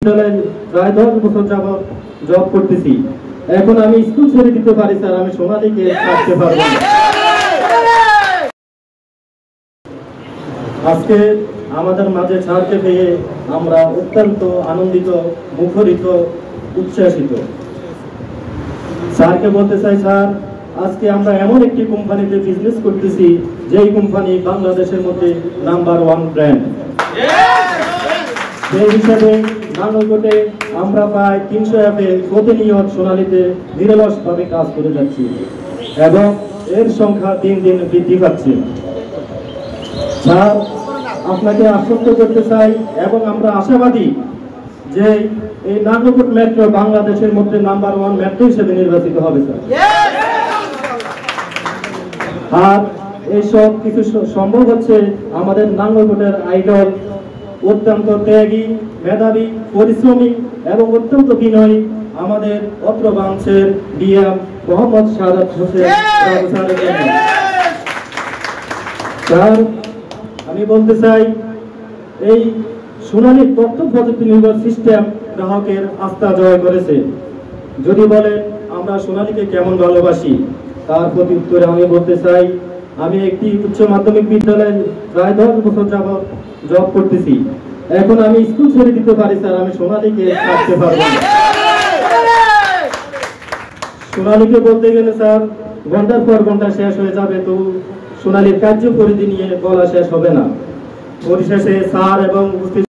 প্রায় 10 বছর যাবত জব করতেছি। এখন আমি স্কুল ছেড়ে দিতে পারি স্যার, আমি সোনালীকে ছাড়তে পারবো না। আজকে আমাদের মাঝে স্যারকে পেয়ে আমরা অত্যন্ত আনন্দিত, মুখরিত, উচ্ছ্বাসিত। স্যারকে বলতে চাই, স্যার আজকে আমরা এমন একটি কোম্পানিতে বিজনেস করতেছি যেই কোম্পানি বাংলাদেশের মধ্যে নাম্বার 1 ব্র্যান্ড। সেই হিসাবে নানুরকোটে আমরা প্রায় 300 অ্যাপে প্রতিনিয়ত সোনালীতে নিরলসভাবে কাজ করে যাচ্ছি এবং এর সংখ্যা দিন দিন বৃদ্ধি পাচ্ছে। স্যার আপনাকে আশ্বস্ত করতে চাই এবং আমরা আশাবাদী যে এই নানুরকোট মেট্রো বাংলাদেশের মধ্যে নাম্বার 1 মেট্রো হিসেবে নির্বাচিত হবে স্যার। আর এই সব কিছু সম্ভব হচ্ছে আমাদের নানুরকোটের আইডল, অত্যন্ত ত্যাগী, মেধাবী, পরিশ্রমী এবং অত্যন্ত বিনয়ী আমাদের অত্র বাংশের ডিএম মোহাম্মদ সাদাত হোসেন স্যারের জন্য। স্যার আমি বলতে চাই, এই সোনালীর তথ্য প্রযুক্তি নির্ভর সিস্টেম গ্রাহকের আস্থা জয় করেছে। যদি বলেন আমরা সোনালীকে কেমন ভালোবাসি, তার প্রতি উত্তরে আমি বলতে চাই, আমি একটি উচ্চ মাধ্যমিক বিদ্যালয়ে প্রায় 10 বছর যাবত জব করতেছি। এখন আমি স্কুল ছেড়ে দিতে পারি স্যার, আমি সোনালীকে ছাড়তে পারবো না। সোনালীকে বলতে গেলে স্যার ঘন্টার পর ঘন্টা শেষ হয়ে যাবে, তো সোনালীর কার্যপরিধি নিয়ে বলা শেষ হবে না। পরিশেষে স্যার এবং